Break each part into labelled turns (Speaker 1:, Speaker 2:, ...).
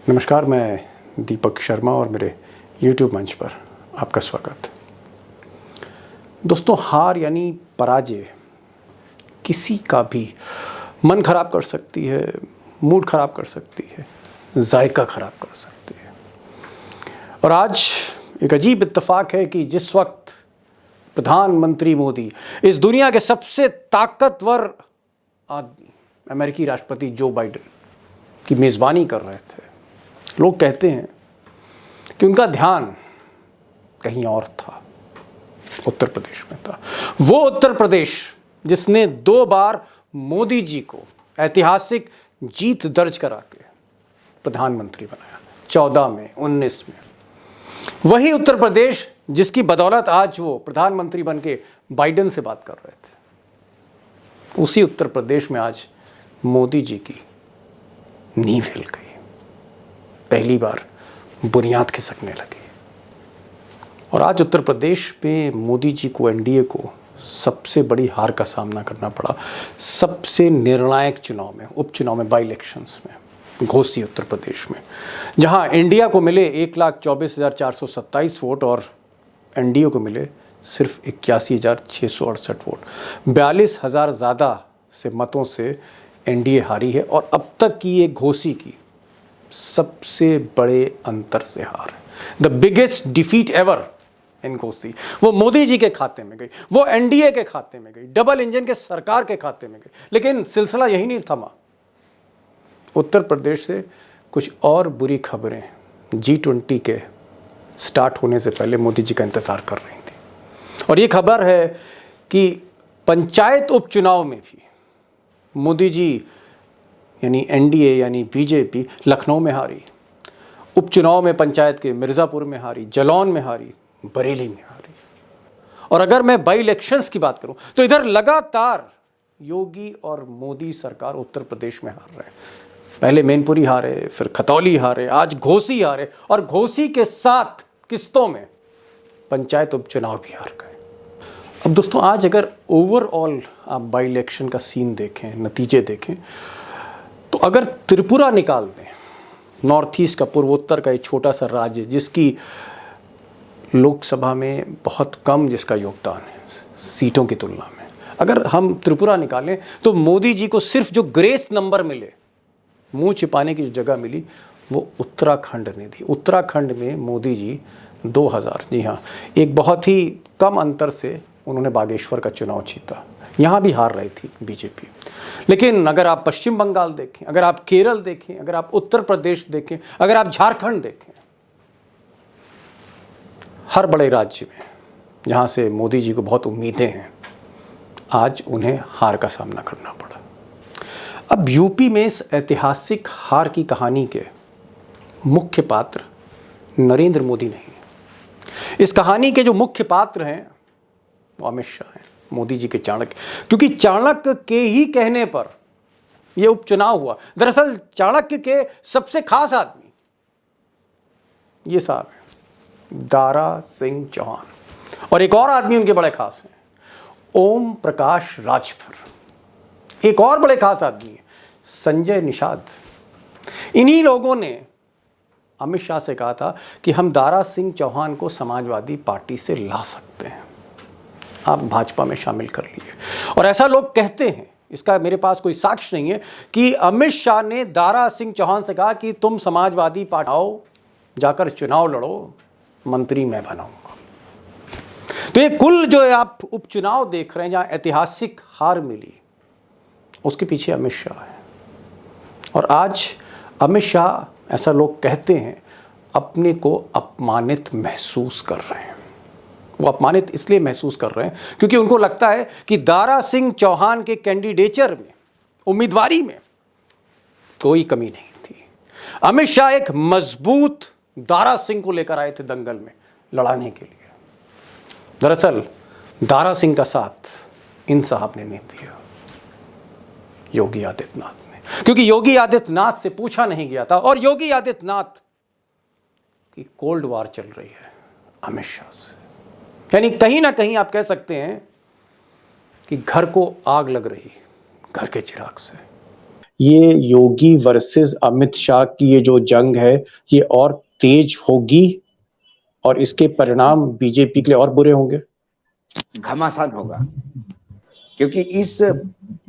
Speaker 1: नमस्कार, मैं दीपक शर्मा और मेरे YouTube मंच पर आपका स्वागत। दोस्तों, हार यानी पराजय किसी का भी मन खराब कर सकती है, मूड खराब कर सकती है, जायका खराब कर सकती है। और आज एक अजीब इत्तेफाक है कि जिस वक्त प्रधानमंत्री मोदी इस दुनिया के सबसे ताकतवर आदमी अमेरिकी राष्ट्रपति जो बाइडेन की मेज़बानी कर रहे थे, लोग कहते हैं कि उनका ध्यान कहीं और था, उत्तर प्रदेश में था। वो उत्तर प्रदेश जिसने 2 बार मोदी जी को ऐतिहासिक जीत दर्ज करा के प्रधानमंत्री बनाया, 14 में, 19 में। वही उत्तर प्रदेश जिसकी बदौलत आज वो प्रधानमंत्री बन के बाइडेन से बात कर रहे थे। उसी उत्तर प्रदेश में आज मोदी जी की नींव हिल गई, पहली बार बुनियाद खिसकने लगी। और आज उत्तर प्रदेश में मोदी जी को, एनडीए को सबसे बड़ी हार का सामना करना पड़ा। सबसे निर्णायक चुनाव में, उपचुनाव में, बाई इलेक्शंस में, घोसी उत्तर प्रदेश में, जहां इंडिया को मिले 1,24,427 वोट और एनडीए को मिले सिर्फ 81,668 वोट। 42,000 ज़्यादा से मतों से एनडीए हारी है और अब तक की ये घोसी की सबसे बड़े अंतर से हार है। The biggest defeat ever in Ghosi. वो मोदी जी के खाते में गई, वो एनडीए के खाते में गई, डबल इंजन के सरकार के खाते में गई। लेकिन सिलसिला यही नहीं थमा। उत्तर प्रदेश से कुछ और बुरी खबरें G20 के स्टार्ट होने से पहले मोदी जी का इंतजार कर रही थी। और ये खबर है कि पंचायत उपचुनाव में भी मोदी जी यानी एनडीए यानी बीजेपी लखनऊ में हारी, उपचुनाव में पंचायत के मिर्ज़ापुर में हारी, जालौन में हारी, बरेली में हारी। और अगर मैं बाई इलेक्शंस की बात करूं तो इधर लगातार योगी और मोदी सरकार उत्तर प्रदेश में हार रहे हैं। पहले मैनपुरी हारे, फिर खतौली हारे, आज घोसी हारे और घोसी के 7 किस्तों में पंचायत उपचुनाव भी हार गए। अब दोस्तों, आज अगर ओवरऑल आप बाई इलेक्शन का सीन देखें, नतीजे देखें, तो अगर त्रिपुरा निकाल दें, नॉर्थ ईस्ट का, पूर्वोत्तर का एक छोटा सा राज्य जिसकी लोकसभा में बहुत कम जिसका योगदान है सीटों की तुलना में, अगर हम त्रिपुरा निकालें तो मोदी जी को सिर्फ जो ग्रेस नंबर मिले, मुंह छिपाने की जो जगह मिली, वो उत्तराखंड ने दी। उत्तराखंड में मोदी जी 2000, जी हाँ, एक बहुत ही कम अंतर से उन्होंने बागेश्वर का चुनाव जीता। यहाँ भी हार रही थी बीजेपी। लेकिन अगर आप पश्चिम बंगाल देखें, अगर आप केरल देखें, अगर आप उत्तर प्रदेश देखें, अगर आप झारखंड देखें, हर बड़े राज्य में जहाँ से मोदी जी को बहुत उम्मीदें हैं, आज उन्हें हार का सामना करना पड़ा। अब यूपी में इस ऐतिहासिक हार की कहानी के मुख्य पात्र नरेंद्र मोदी नहीं। इस कहानी के जो मुख्य पात्र हैं वो अमित शाह हैं, मोदी जी के चाणक्य। क्योंकि चाणक्य के ही कहने पर यह उपचुनाव हुआ। दरअसल चाणक्य के सबसे खास आदमी ये साहब हैं, दारा सिंह चौहान। और एक और आदमी उनके बड़े खास हैं, ओम प्रकाश राजभर। एक और बड़े खास आदमी है, संजय निषाद। इन्हीं लोगों ने अमित शाह से कहा था कि हम दारा सिंह चौहान को समाजवादी पार्टी से ला सकते हैं, आप भाजपा में शामिल कर लिए। और ऐसा लोग कहते हैं, इसका मेरे पास कोई साक्ष्य नहीं है, कि अमित शाह ने दारा सिंह चौहान से कहा कि तुम समाजवादी पार्टी आओ, जाकर चुनाव लड़ो, मंत्री मैं बनाऊंगा। तो ये कुल जो आप उपचुनाव देख रहे हैं, जहां ऐतिहासिक हार मिली, उसके पीछे अमित शाह है। और आज अमित शाह, ऐसा लोग कहते हैं, अपने को अपमानित महसूस कर रहे हैं। वो अपमानित इसलिए महसूस कर रहे हैं क्योंकि उनको लगता है कि दारा सिंह चौहान के कैंडिडेचर में, उम्मीदवारी में कोई कमी नहीं थी। अमित शाह एक मजबूत दारा सिंह को लेकर आए थे दंगल में लड़ाने के लिए। दरअसल दारा सिंह का साथ इन साहब ने नहीं दिया, योगी आदित्यनाथ ने। क्योंकि योगी आदित्यनाथ से पूछा नहीं गया था और योगी आदित्यनाथ की कोल्ड वार चल रही है अमित शाह से। यानी कहीं ना कहीं आप कह सकते हैं कि घर को आग लग रही घर के चिराग से। ये योगी वर्सेस अमित शाह की ये जो जंग है ये और तेज होगी और इसके परिणाम बीजेपी के लिए और बुरे होंगे?
Speaker 2: घमासान होगा, क्योंकि इस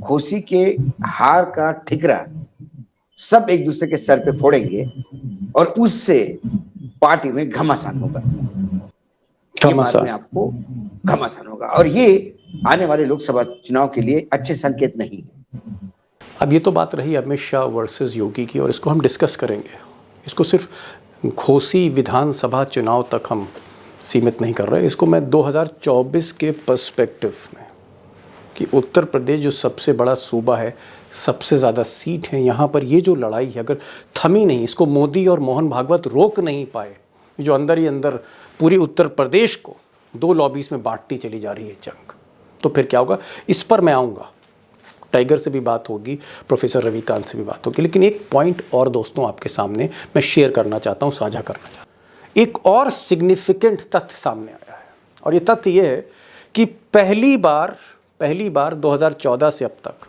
Speaker 2: घोषी के हार का ठिकरा सब एक दूसरे के सर पे फोड़ेंगे और उससे पार्टी में घमासान होगा। ये बाद में आपको घमासान होगा और ये आने वाले लोकसभा चुनाव के लिए अच्छे संकेत नहीं है।
Speaker 1: अब ये तो बात रही अमित शाह वर्सेस योगी की और इसको हम डिस्कस करेंगे। इसको सिर्फ घोसी विधानसभा चुनाव तक हम सीमित नहीं कर रहे, इसको मैं 2024 के पर्सपेक्टिव में कि उत्तर प्रदेश जो सबसे बड़ा सूबा है, सबसे ज़्यादा सीट है, यहाँ पर ये जो लड़ाई है अगर थमी नहीं, इसको मोदी और मोहन भागवत रोक नहीं पाए, जो अंदर ही अंदर पूरी उत्तर प्रदेश को दो लॉबीज़ में बांटती चली जा रही है जंग, तो फिर क्या होगा? इस पर मैं आऊँगा। टाइगर से भी बात होगी, प्रोफेसर रविकांत से भी बात होगी, लेकिन एक पॉइंट और दोस्तों आपके सामने मैं शेयर करना चाहता हूँ, साझा करना चाहता हूँ। एक और सिग्निफिकेंट तथ्य सामने आया है और ये तथ्य ये है कि पहली बार 2014 से अब तक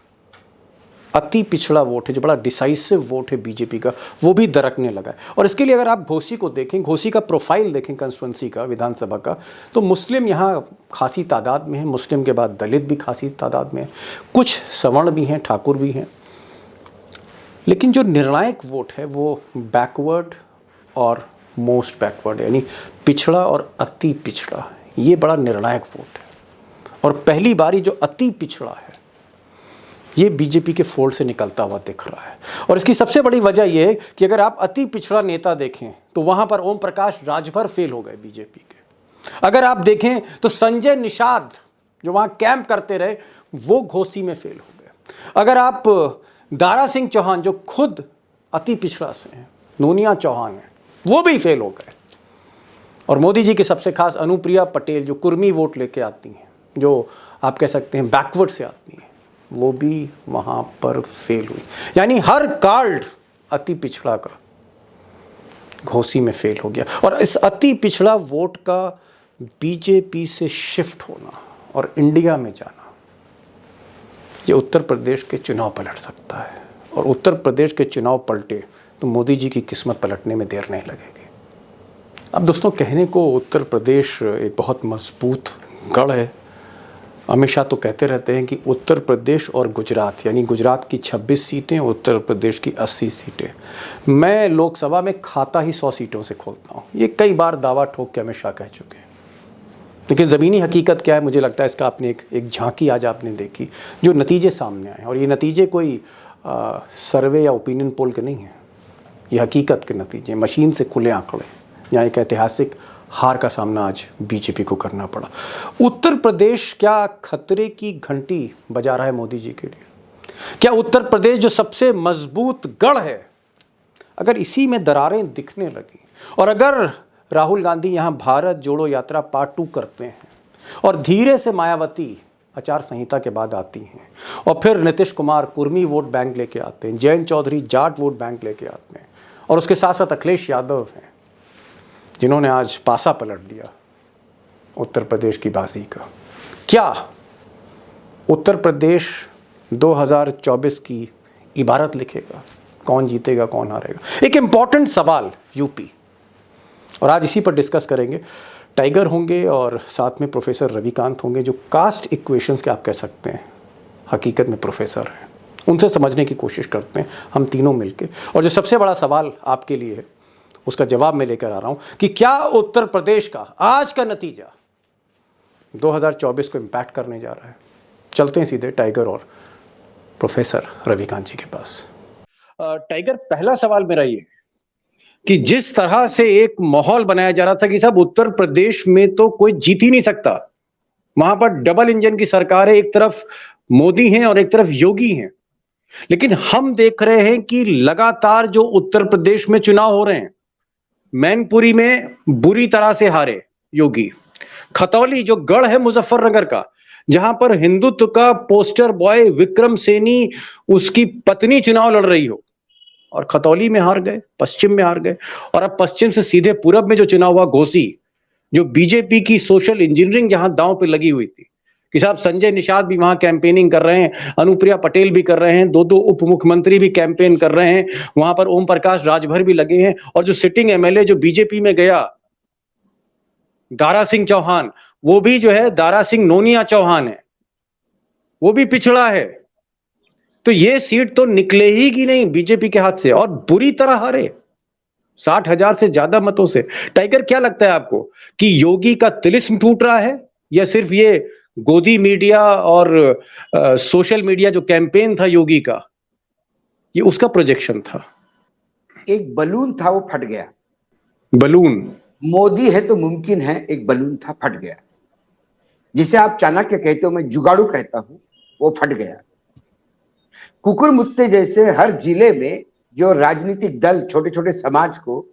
Speaker 1: अति पिछड़ा वोट है, जो बड़ा डिसाइसिव वोट है बीजेपी का, वो भी दरकने लगा है। और इसके लिए अगर आप घोसी को देखें, घोसी का प्रोफाइल देखें कंस्टिट्यूंसी का, विधानसभा का, तो मुस्लिम यहाँ खासी तादाद में है, मुस्लिम के बाद दलित भी खासी तादाद में है, कुछ सवर्ण भी हैं, ठाकुर भी हैं, लेकिन जो निर्णायक वोट है वो बैकवर्ड और मोस्ट बैकवर्ड, यानी पिछड़ा और अति पिछड़ा, ये बड़ा निर्णायक वोट है। और पहली बारी जो अति पिछड़ा है ये बीजेपी के फोल्ड से निकलता हुआ दिख रहा है। और इसकी सबसे बड़ी वजह यह है कि अगर आप अति पिछड़ा नेता देखें तो वहां पर ओम प्रकाश राजभर फेल हो गए बीजेपी के। अगर आप देखें तो संजय निषाद जो वहां कैंप करते रहे वो घोसी में फेल हो गए। अगर आप दारा सिंह चौहान जो खुद अति पिछड़ा से हैं, नोनिया चौहान हैं, वो भी फेल हो गए। और मोदी जी की सबसे खास अनुप्रिया पटेल जो कुर्मी वोट लेके आती हैं, जो आप कह सकते हैं बैकवर्ड से आती हैं, वो भी वहां पर फेल हुई। यानी हर कार्ड अति पिछड़ा का घोसी में फेल हो गया। और इस अति पिछड़ा वोट का बीजेपी से शिफ्ट होना और इंडिया में जाना, ये उत्तर प्रदेश के चुनाव पलट सकता है। और उत्तर प्रदेश के चुनाव पलटे तो मोदी जी की किस्मत पलटने में देर नहीं लगेगी। अब दोस्तों, कहने को उत्तर प्रदेश एक बहुत मजबूत गढ़ है। अमित शाह तो कहते रहते हैं कि उत्तर प्रदेश और गुजरात, यानी गुजरात की 26 सीटें, उत्तर प्रदेश की 80 सीटें। मैं लोकसभा में खाता ही 100 सीटों से खोलता हूँ, ये कई बार दावा ठोक के अमित शाह कह चुके हैं। लेकिन ज़मीनी हकीकत क्या है, मुझे लगता है इसका आपने एक झांकी आज आपने देखी, जो नतीजे सामने आए। और ये नतीजे कोई सर्वे या ओपिनियन पोल के नहीं हैं, ये हकीकत के नतीजे, मशीन से खुले आंकड़े, यहाँ एक ऐतिहासिक हार का सामना आज बीजेपी को करना पड़ा। उत्तर प्रदेश क्या खतरे की घंटी बजा रहा है मोदी जी के लिए? क्या उत्तर प्रदेश जो सबसे मजबूत गढ़ है, अगर इसी में दरारें दिखने लगी और अगर राहुल गांधी यहाँ भारत जोड़ो यात्रा पार्ट 2 करते हैं और धीरे से मायावती आचार संहिता के बाद आती हैं और फिर नीतीश कुमार कुर्मी वोट बैंक लेके आते हैं, जयंत चौधरी जाट वोट बैंक लेके आते हैं, और उसके साथ साथ अखिलेश यादव हैं जिन्होंने आज पासा पलट दिया उत्तर प्रदेश की बाजी का। क्या उत्तर प्रदेश 2024 की इबारत लिखेगा? कौन जीतेगा, कौन हारेगा? एक इंपॉर्टेंट सवाल यूपी, और आज इसी पर डिस्कस करेंगे। टाइगर होंगे और साथ में प्रोफेसर रविकांत होंगे, जो कास्ट इक्वेशंस के आप कह सकते हैं हकीकत में प्रोफेसर हैं, उनसे समझने की कोशिश करते हैं हम तीनों मिलके। और जो सबसे बड़ा सवाल आपके लिए है उसका जवाब मैं लेकर आ रहा हूं कि क्या उत्तर प्रदेश का आज का नतीजा 2024 को इम्पैक्ट करने जा रहा है। चलते हैं सीधे टाइगर और प्रोफेसर रविकांत जी के पास। टाइगर, पहला सवाल मेरा ये कि जिस तरह से एक माहौल बनाया जा रहा था कि साहब उत्तर प्रदेश में तो कोई जीत ही नहीं सकता, वहां पर डबल इंजन की सरकार है, एक तरफ मोदी हैं और एक तरफ योगी हैं, लेकिन हम देख रहे हैं कि लगातार जो उत्तर प्रदेश में चुनाव हो रहे हैं, मैनपुरी में बुरी तरह से हारे योगी, खतौली जो गढ़ है मुजफ्फरनगर का, जहां पर हिंदुत्व का पोस्टर बॉय विक्रम सैनी उसकी पत्नी चुनाव लड़ रही हो, और खतौली में हार गए, पश्चिम में हार गए। और अब पश्चिम से सीधे पूरब में जो चुनाव हुआ घोसी, जो बीजेपी की सोशल इंजीनियरिंग जहां दांव पे लगी हुई थी, कि साहब संजय निषाद भी वहां कैंपेनिंग कर रहे हैं, अनुप्रिया पटेल भी कर रहे हैं, दो उप मुख्यमंत्री भी कैंपेन कर रहे हैं, वहां पर ओम प्रकाश राजभर भी लगे हैं, और जो सिटिंग एमएलए जो बीजेपी में गया दारा सिंह चौहान, वो भी जो है दारा सिंह नोनिया चौहान है, वो भी पिछड़ा है। तो ये सीट तो निकले ही की नहीं बीजेपी के हाथ से, और बुरी तरह हारे 60,000 से ज्यादा मतों से। टाइगर, क्या लगता है आपको कि योगी का तिलिस्म टूट रहा है, या सिर्फ ये गोदी मीडिया और सोशल मीडिया जो कैंपेन था योगी का, ये उसका प्रोजेक्शन था?
Speaker 2: एक बलून था, वो फट गया।
Speaker 1: बलून
Speaker 2: मोदी है तो मुमकिन है, एक बलून था, फट गया। जिसे आप चाणक्य कहते हो, मैं जुगाड़ू कहता हूं, वो फट गया। कुकुर मुत्ते जैसे हर जिले में जो राजनीतिक दल छोटे छोटे समाज को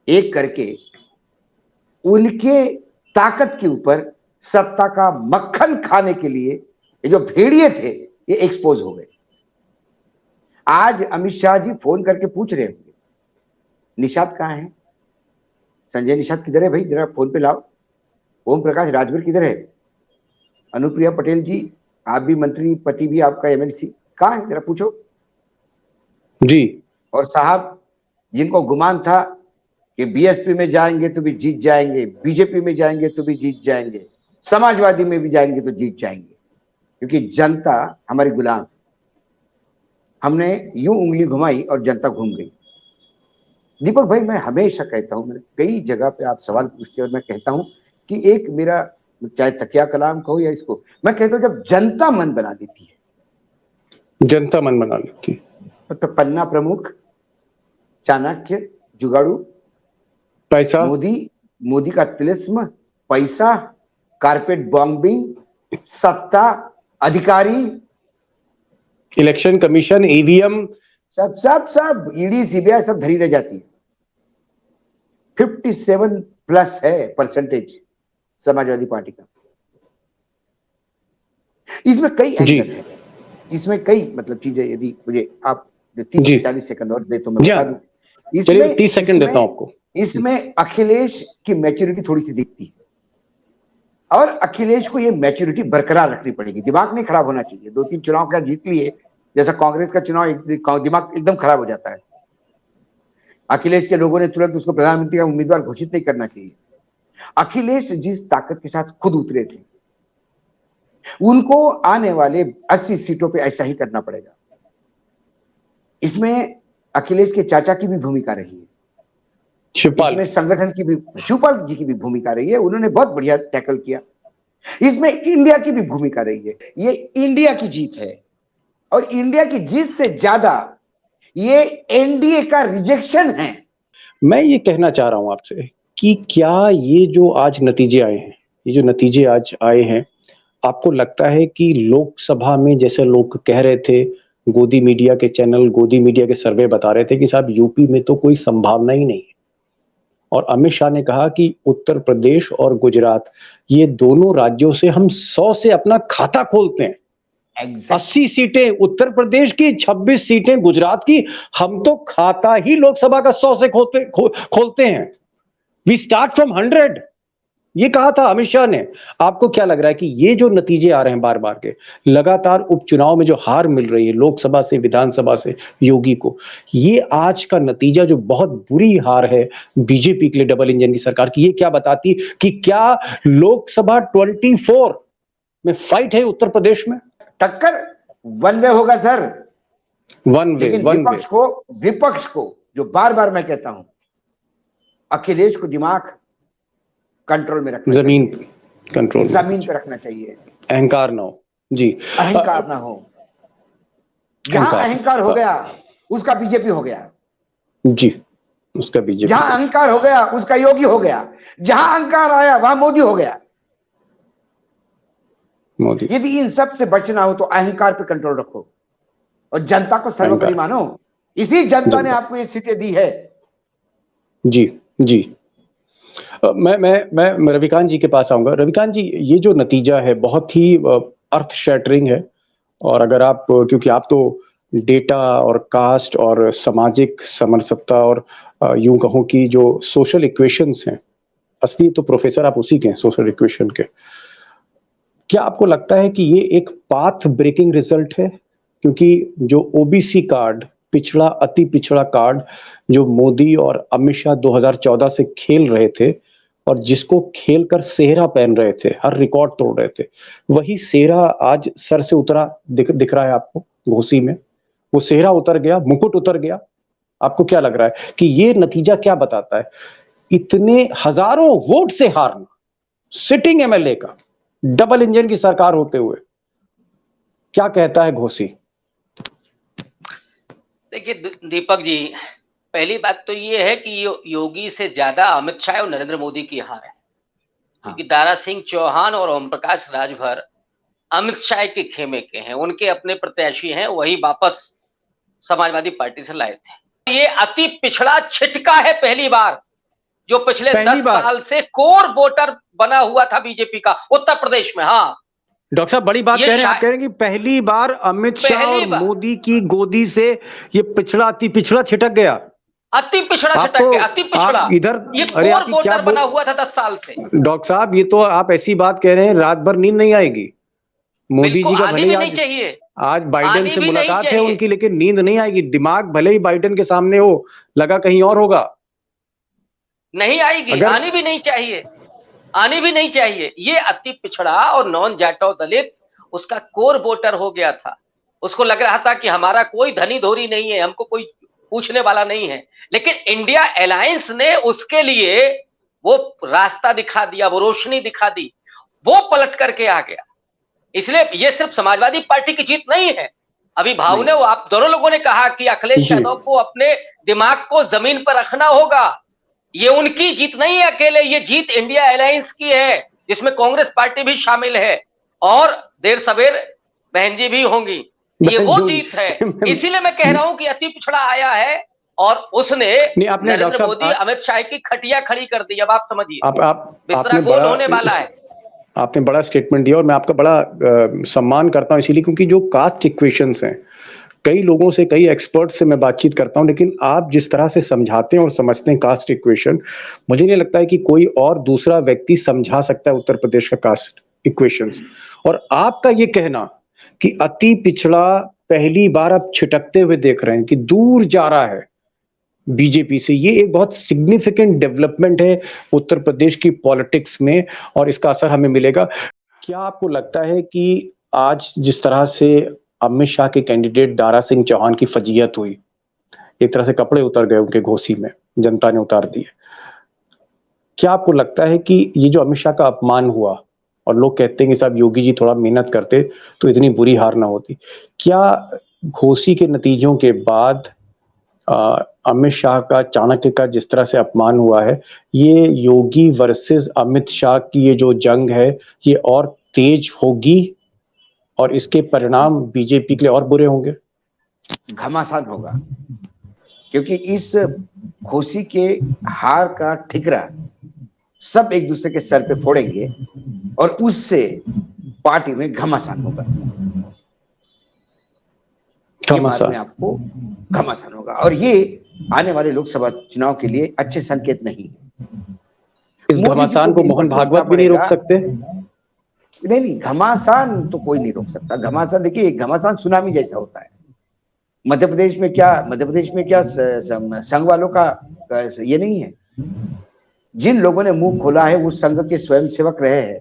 Speaker 2: एक करके उनके ताकत के ऊपर सत्ता का मक्खन खाने के लिए ये जो भेड़िए थे, ये एक्सपोज हो गए। आज अमित शाह जी फोन करके पूछ रहे होंगे निषाद कहाँ है, संजय निषाद किधर है भाई, जरा फोन पे लाओ। ओम प्रकाश राजभर किधर है, अनुप्रिया पटेल जी आप भी मंत्री, पति भी आपका एमएलसी, कहाँ है, जरा पूछो
Speaker 1: जी।
Speaker 2: और साहब जिनको गुमान था कि बीएसपी में जाएंगे तो भी जीत जाएंगे, बीजेपी में जाएंगे तो भी जीत जाएंगे, समाजवादी में भी जाएंगे तो जीत जाएंगे, क्योंकि जनता हमारी गुलाम। हमने यूं उंगली घुमाई और जनता घूम गई। दीपक भाई, मैं हमेशा कहता हूं, मैंने कई जगह पे आप सवाल पूछते हैं और मैं कहता हूं कि एक मेरा, चाहे तकिया कलाम कहो या इसको, मैं कहता हूं जब जनता मन बना लेती है,
Speaker 1: जनता मन बना लेती है,
Speaker 2: तो पन्ना प्रमुख, चाणक्य, जुगाड़ू,
Speaker 1: पैसा,
Speaker 2: मोदी का तिलिस्म, पैसा, कारपेट बॉम्बिंग, सत्ता, अधिकारी,
Speaker 1: इलेक्शन कमीशन, ईवीएम,
Speaker 2: सब सब सब ईडी सीबीआई सब धरी रह जाती है। 57 प्लस है परसेंटेज समाजवादी पार्टी का। इसमें कई एंगल है, इसमें कई मतलब चीजें, यदि मुझे आप 30-40 सेकंड और दे तो मैं बता दूं।
Speaker 1: चलिए 30 सेकंड देता हूं आपको।
Speaker 2: इसमें अखिलेश की मैच्योरिटी थोड़ी सी दिखती है, और अखिलेश को ये मैच्योरिटी बरकरार रखनी पड़ेगी, दिमाग नहीं खराब होना चाहिए। 2-3 चुनाव का जीत लिए, जैसा कांग्रेस का चुनाव दिमाग एकदम खराब हो जाता है। अखिलेश के लोगों ने तुरंत उसको प्रधानमंत्री का उम्मीदवार घोषित नहीं करना चाहिए। अखिलेश जिस ताकत के साथ खुद उतरे थे, उनको आने वाले 80 सीटों पे ऐसा ही करना पड़ेगा। इसमें अखिलेश के चाचा की भी भूमिका रही है, इसमें संगठन की भी, शिवपाल जी की भी भूमिका रही है, उन्होंने बहुत बढ़िया टैकल किया। इसमें इंडिया की भी भूमिका रही है। ये इंडिया की जीत है, और इंडिया की जीत से ज्यादा ये एनडीए का रिजेक्शन है।
Speaker 1: मैं ये कहना चाह रहा हूं आपसे कि क्या ये जो आज नतीजे आए हैं, ये जो नतीजे आज आए हैं, आपको लगता है कि लोकसभा में जैसे लोग कह रहे थे, गोदी मीडिया के चैनल, गोदी मीडिया के सर्वे बता रहे थे कि साहब यूपी में तो कोई संभावना ही नहीं है, और अमित शाह ने कहा कि उत्तर प्रदेश और गुजरात, ये दोनों राज्यों से हम 100 से अपना खाता खोलते हैं। 80 सीटें उत्तर प्रदेश की, 26 सीटें गुजरात की, हम तो खाता ही लोकसभा का 100 से खोलते हैं। वी स्टार्ट फ्रॉम 100, ये कहा था अमित शाह ने। आपको क्या लग रहा है कि ये जो नतीजे आ रहे हैं बार बार के, लगातार उपचुनाव में जो हार मिल रही है लोकसभा से, विधानसभा से योगी को, ये आज का नतीजा जो बहुत बुरी हार है बीजेपी के लिए, डबल इंजन की सरकार की, ये क्या बताती कि क्या लोकसभा 24 में फाइट है उत्तर प्रदेश में?
Speaker 2: टक्कर वन वे होगा सर,
Speaker 1: वन वे।
Speaker 2: लेकिन विपक्ष को जो बार बार मैं कहता हूं, अखिलेश को दिमाग कंट्रोल में रखना,
Speaker 1: जमीन कंट्रोल,
Speaker 2: जमीन पे रखना चाहिए,
Speaker 1: अहंकार ना हो। जी,
Speaker 2: अहंकार ना हो। जहां अहंकार हो गया उसका बीजेपी हो गया,
Speaker 1: जी, उसका बीजेपी।
Speaker 2: जहां अहंकार हो गया उसका योगी हो गया, जहां अहंकार आया वहां मोदी हो गया। मोदी। यदि इन सब से बचना हो तो अहंकार पे कंट्रोल रखो और जनता को सर्वोपरि मानो। इसी जनता ने आपको ये सीटें दी है।
Speaker 1: जी जी। मैं रविकांत जी के पास आऊंगा। रविकांत जी, ये जो नतीजा है बहुत ही अर्थ शैटरिंग है, और अगर आप, क्योंकि आप तो डेटा और कास्ट और सामाजिक समरसता और यूं कहूं कि जो सोशल इक्वेशंस हैं, असली तो प्रोफेसर आप उसी के हैं, सोशल इक्वेशन के। क्या आपको लगता है कि ये एक पाथ ब्रेकिंग रिजल्ट है? क्योंकि जो ओबीसी कार्ड, पिछड़ा अति पिछड़ा कार्ड जो मोदी और अमित शाह 2014 से खेल रहे थे और जिसको खेलकर सेहरा पहन रहे थे, हर रिकॉर्ड तोड़ रहे थे, वही सेहरा आज सर से उतरा दिख रहा है आपको घोसी में? वो सेहरा उतर गया, मुकुट उतर गया। आपको क्या लग रहा है कि ये नतीजा क्या बताता है? इतने हजारों वोट से हारना सिटिंग एमएलए का, डबल इंजन की सरकार होते हुए, क्या कहता है घोसी?
Speaker 3: देखिए दीपक जी, पहली बात तो ये है कि योगी से ज्यादा अमित शाह और नरेंद्र मोदी की हार है, क्योंकि दारा सिंह चौहान और ओम प्रकाश राजभर अमित शाह के खेमे के हैं, उनके अपने प्रत्याशी हैं, वही वापस समाजवादी पार्टी से लाए थे। ये अति पिछड़ा छिटका है पहली बार, जो पिछले 10 साल से कोर वोटर बना हुआ था बीजेपी का उत्तर प्रदेश में। हाँ
Speaker 1: डॉक्टर साहब, बड़ी बात कह रहे हैं आप, कह रहे हैं कि पहली बार अमित शाह और मोदी की गोदी से ये पिछड़ा अति पिछड़ा छिटक गया।
Speaker 3: अति पिछड़ा छिटक गया, अति पिछड़ा।
Speaker 1: इधर
Speaker 3: ये कोर वोटर बना हुआ था 10 साल से।
Speaker 1: डॉक्टर साहब, ये तो आप ऐसी बात कह रहे हैं, रात भर नींद नहीं आएगी। मोदी जी का भले ही
Speaker 3: नहीं चाहिए,
Speaker 1: आज बाइडेन से मुलाकात है उनकी, लेकिन नींद नहीं आएगी। दिमाग भले ही बाइडेन के सामने हो, लगा कहीं और होगा।
Speaker 3: नहीं आएगी, आनी भी नहीं चाहिए, आनी भी नहीं चाहिए। ये अति पिछड़ा और नॉन जाटो दलित उसका कोर वोटर हो गया था। उसको लग रहा था कि हमारा कोई धनी धोरी नहीं है, हमको कोई पूछने वाला नहीं है। लेकिन इंडिया अलायंस ने उसके लिए वो रास्ता दिखा दिया, वो रोशनी दिखा दी, वो पलट करके आ गया। इसलिए ये सिर्फ समाजवादी पार्टी की जीत नहीं है। अभी भाव ने, वो आप दोनों लोगों ने कहा कि अखिलेश यादव को अपने दिमाग को जमीन पर रखना होगा। ये उनकी जीत नहीं है अकेले, ये जीत इंडिया अलायंस की है, जिसमें कांग्रेस पार्टी भी शामिल है और देर सवेर बहन जी भी होंगी। ये वो जीत है। इसीलिए मैं कह रहा हूं कि अति पिछड़ा आया है और उसने नरेंद्र मोदी अमित शाह की खटिया खड़ी कर दी। अब आप समझिए, बिस्तरा गोल होने वाला है।
Speaker 1: आपने बड़ा स्टेटमेंट दिया और मैं आपका बड़ा सम्मान करता हूं इसीलिए, क्योंकि जो कास्ट इक्वेशंस हैं, कई लोगों से, कई एक्सपर्ट से मैं बातचीत करता हूं, लेकिन आप जिस तरह से समझाते हैं और समझते हैं कास्ट इक्वेशन, मुझे नहीं लगता है कि कोई और दूसरा व्यक्ति समझा सकता है उत्तर प्रदेश का कास्ट इक्वेशंस। और आपका ये कहना कि अति पिछड़ा पहली बार अब छिटकते हुए देख रहे हैं, कि दूर जा रहा है बीजेपी से, ये एक बहुत सिग्निफिकेंट डेवलपमेंट है उत्तर प्रदेश की पॉलिटिक्स में और इसका असर हमें मिलेगा। क्या आपको लगता है कि आज जिस तरह से अमित शाह के कैंडिडेट दारा सिंह चौहान की फजीयत हुई, एक तरह से कपड़े उतर गए उनके घोसी में, जनता ने उतार दिए, क्या आपको लगता है कि ये जो अमित शाह का अपमान हुआ, और लोग कहते हैं कि साहब योगी जी थोड़ा मेहनत करते तो इतनी बुरी हार ना होती, क्या घोसी के नतीजों के बाद अमित शाह का, चाणक्य का जिस तरह से अपमान हुआ है, ये योगी वर्सेस अमित शाह की ये जो जंग है, ये और तेज होगी और इसके परिणाम बीजेपी के लिए और बुरे होंगे?
Speaker 2: घमासान होगा, क्योंकि इस घोसी के हार का ठिकरा सब एक दूसरे के सर पे फोड़ेंगे और उससे पार्टी में घमासान होगा। में आपको घमासान होगा और ये आने वाले लोकसभा चुनाव के लिए अच्छे संकेत नहीं है।
Speaker 1: इस घमासान को मोहन भागवत भी नहीं रोक सकते?
Speaker 2: नहीं, घमासान तो कोई नहीं रोक सकता। घमासान, देखिए, घमासान सुनामी जैसा होता है। मध्य प्रदेश में क्या संघ वालों का ये नहीं है। जिन लोगों ने मुंह खोला है वो संघ के स्वयंसेवक रहे हैं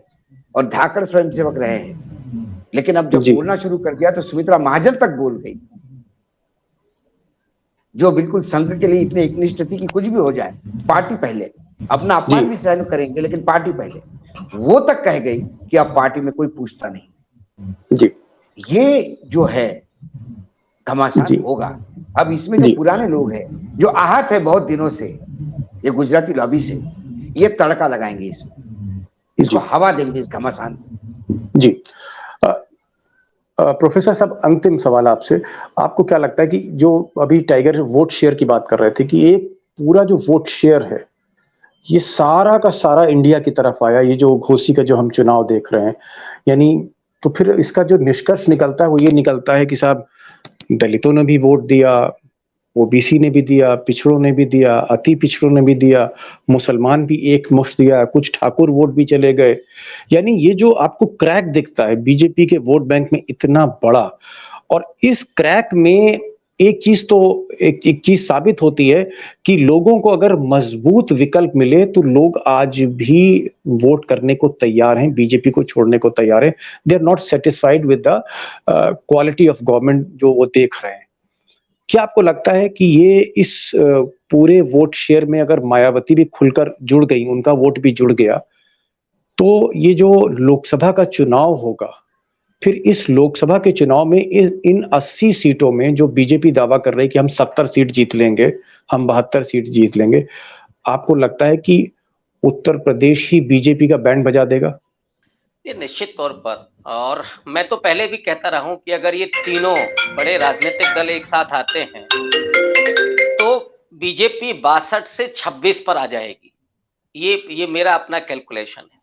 Speaker 2: और धाकड़ स्वयंसेवक रहे हैं, लेकिन अब जब बोलना शुरू कर दिया तो सुमित्रा महाजन तक बोल गई, जो बिल्कुल संघ के लिए इतने एकनिष्ठ थी कि कुछ भी हो जाए, पार्टी पहले, अपना अपमान भी सहन करेंगे लेकिन पार्टी पहले, वो तक कह गई कि अब पार्टी में कोई पूछता नहीं
Speaker 1: जी।
Speaker 2: ये जो है घमासान होगा। अब इसमें जो पुराने लोग हैं, जो आहत है बहुत दिनों से, ये गुजराती लॉबी से, ये तड़का लगाएंगे इसमें, इसको हवा देंगे इस घमासान।
Speaker 1: जी प्रोफेसर साहब, अंतिम सवाल आपसे, आपको क्या लगता है कि जो अभी टाइगर वोट शेयर की बात कर रहे थे, कि एक पूरा जो वोट शेयर है ये सारा का सारा इंडिया की तरफ आया, ये जो घोसी का जो हम चुनाव देख रहे हैं, यानी तो फिर इसका जो निष्कर्ष निकलता है वो ये निकलता है कि साहब दलितों ने भी वोट दिया, ओबीसी ने भी दिया, पिछड़ों ने भी दिया, अति पिछड़ों ने भी दिया, मुसलमान भी एक मुश्त दिया, कुछ ठाकुर वोट भी चले गए। यानी ये जो आपको क्रैक दिखता है बीजेपी के वोट बैंक में इतना बड़ा, और इस क्रैक में एक चीज तो एक चीज साबित होती है कि लोगों को अगर मजबूत विकल्प मिले तो लोग आज भी वोट करने को तैयार हैं, बीजेपी को छोड़ने को तैयार हैं। They are not satisfied with the quality of government जो वो देख रहे हैं। क्या आपको लगता है कि ये इस पूरे वोट शेयर में अगर मायावती भी खुलकर जुड़ गई, उनका वोट भी जुड़ गया, तो ये जो लोकसभा का चुनाव होगा, फिर इस लोकसभा के चुनाव में इन 80 सीटों में जो बीजेपी दावा कर रही है कि हम 70 सीट जीत लेंगे, हम 72 सीट जीत लेंगे, आपको लगता है कि उत्तर प्रदेश ही बीजेपी का बैंड बजा देगा?
Speaker 3: ये निश्चित तौर पर, और मैं तो पहले भी कहता रहा हूं कि अगर ये तीनों बड़े राजनीतिक दल एक साथ आते हैं तो बीजेपी 62 से 26 पर आ जाएगी। ये मेरा अपना कैलकुलेशन है।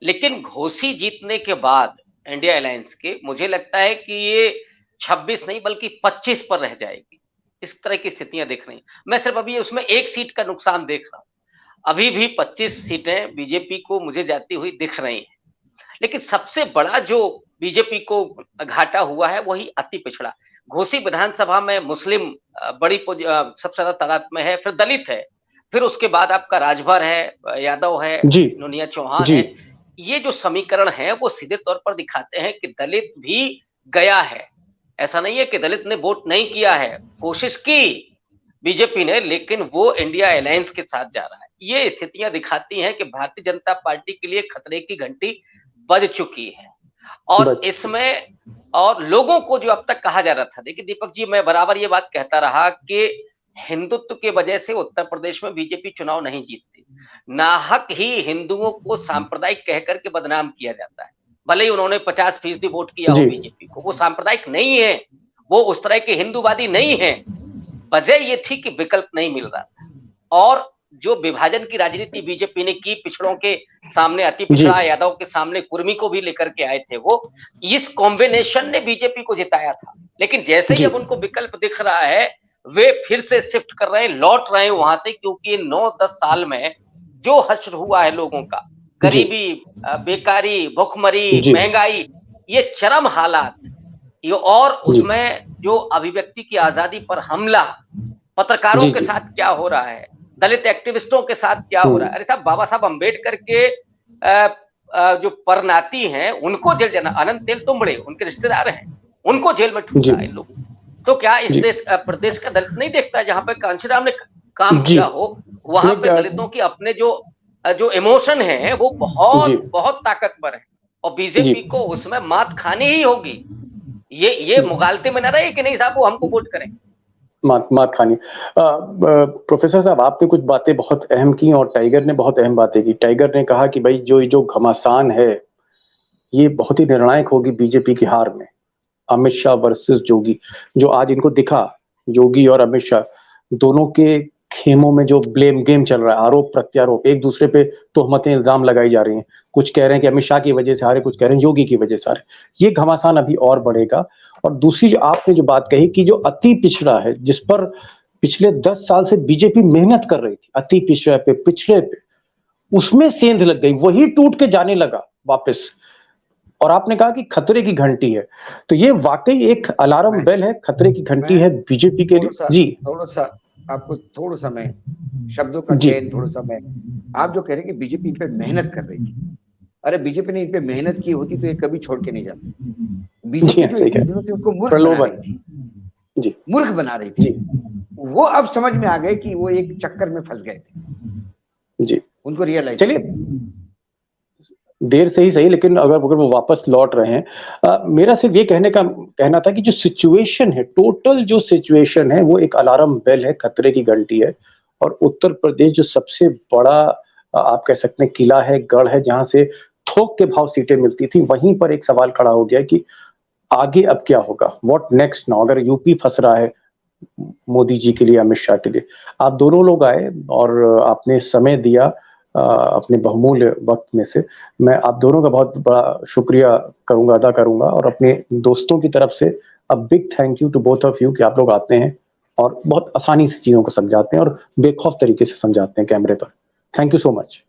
Speaker 3: लेकिन घोसी जीतने के बाद इंडिया अलायंस के, मुझे लगता है कि ये 26 नहीं बल्कि 25 पर रह जाएगी। इस तरह की स्थितियां दिख रही। मैं सिर्फ अभी उसमें एक सीट का नुकसान देख रहा हूं। अभी भी 25 सीटें बीजेपी को मुझे जाती हुई दिख रही हैं। लेकिन सबसे बड़ा जो बीजेपी को घाटा हुआ है वही अति पिछड़ा। घोसी विधानसभा में मुस्लिम बड़ी सबसे ज्यादा तादाद में है, फिर दलित है, फिर उसके बाद आपका राजभर है, यादव है, नोनिया चौहान है। ये जो समीकरण है वो सीधे तौर पर दिखाते हैं कि दलित भी गया है। ऐसा नहीं है कि दलित ने वोट नहीं किया है, कोशिश की बीजेपी ने, लेकिन वो इंडिया अलायंस के साथ जा रहा है। ये स्थितियां दिखाती हैं कि भारतीय जनता पार्टी के लिए खतरे की घंटी बज चुकी है। और इसमें और लोगों को जो अब तक कहा जा रहा था, देखिए दीपक जी, मैं बराबर ये बात कहता रहा कि हिंदुत्व के वजह से उत्तर प्रदेश में बीजेपी चुनाव नहीं जीतती। नाहक ही हिंदुओं को सांप्रदायिक कहकर के बदनाम किया जाता है। भले ही उन्होंने 50% वोट किया हो बीजेपी को, वो सांप्रदायिक नहीं है, वो उस तरह के हिंदूवादी नहीं है। वजह ये थी कि विकल्प नहीं मिल रहा था, और जो विभाजन की राजनीति बीजेपी ने की, पिछड़ों के सामने अति पिछड़ा, यादव के सामने कुर्मी को भी लेकर के आए थे वो, इस कॉम्बिनेशन ने बीजेपी को जिताया था। लेकिन जैसे ही अब उनको विकल्प दिख रहा है, वे फिर से शिफ्ट कर रहे हैं, लौट रहे हैं वहां से, क्योंकि 9-10 साल में जो हश्र हुआ है लोगों का, गरीबी, बेकारी, भुखमरी, महंगाई, ये चरम हालात, ये और उसमें जो अभिव्यक्ति की आजादी पर हमला, पत्रकारों के साथ क्या हो रहा है, दलित एक्टिविस्टों के साथ क्या हो रहा है। अरे साहब, बाबा साहब अम्बेडकर के जो परनाती हैं उनको जेल जाना, अनंत तेल तुंबड़े उनके रिश्तेदार हैं, उनको जेल में ठूसा है लोग। तो क्या इस देश प्रदेश का दलित नहीं देखता जहां पे कांशीराम ने काम किया हो, वहां पे दलितों की अपने जो इमोशन है वो बहुत बहुत ताकतवर है, और बीजेपी को उसमें मात खानी ही होगी। ये मुगालते में न रहे कि नहीं साहब वो हमको वोट करें,
Speaker 1: मात खानी। प्रोफेसर साहब, आपने कुछ बातें बहुत अहम की और टाइगर ने बहुत अहम बातें की। टाइगर ने कहा कि भाई जो घमासान है ये बहुत ही निर्णायक होगी बीजेपी की हार में। अमित शाह वर्सेस जोगी, जो आज इनको दिखा, जोगी और अमित शाह दोनों के खेमों में जो ब्लेम गेम चल रहा है, आरोप प्रत्यारोप, एक दूसरे पे तोहमतें इल्जाम लगाई जा रही हैं। कुछ कह रहे हैं कि अमित शाह की वजह से हारे, कुछ कह रहे हैं योगी की वजह से हारे। ये घमासान अभी और बढ़ेगा। और दूसरी आपने जो बात कही कि जो अति पिछड़ा है, जिस पर पिछले 10 साल से बीजेपी मेहनत कर रही थी, अति पिछड़े पे, उसमें सेंध लग गई, वही टूट के जाने लगा वापस। और आपने कहा कि खतरे की घंटी है, तो ये वाकई एक अलार्म बेल है, खतरे की घंटी है बीजेपी के लिए। जी,
Speaker 2: थोड़ा सा आपको थोड़ा समय शब्दों का चयन, थोड़ा समय, आप जो कह रहे हैं कि बीजेपी पे मेहनत कर रही थी, अरे बीजेपी ने इन पे मेहनत की होती तो ये कभी छोड़ के नहीं जाती। बीजेपी जो से उसको मूर्ख बना रही थी, मूर्ख बना रही थी, वो अब समझ में आ गए कि वो एक चक्कर में फंस गए थे जी, उनको रियलाइज।
Speaker 1: चलिए, देर से ही सही, लेकिन अगर वो वापस लौट रहे हैं, मेरा सिर्फ ये कहना था कि जो सिचुएशन है, टोटल जो सिचुएशन है, वो एक अलार्म बेल है, खतरे की घंटी है। और उत्तर प्रदेश जो सबसे बड़ा आप कह सकते हैं किला है, गढ़ है, जहां से थोक के भाव सीटें मिलती थी, वहीं पर एक सवाल खड़ा हो गया कि आगे अब क्या होगा, व्हाट नेक्स्ट नाउ। अगर यूपी फंस रहा है मोदी जी के लिए, अमित शाह के लिए, आप दोनों लोग आए और आपने समय दिया अपने बहुमूल्य वक्त में से। मैं आप दोनों का बहुत बड़ा शुक्रिया अदा करूंगा, और अपने दोस्तों की तरफ से a big thank you to both of you कि आप लोग आते हैं और बहुत आसानी से चीज़ों को समझाते हैं और बेखौफ तरीके से समझाते हैं कैमरे पर। Thank you so much.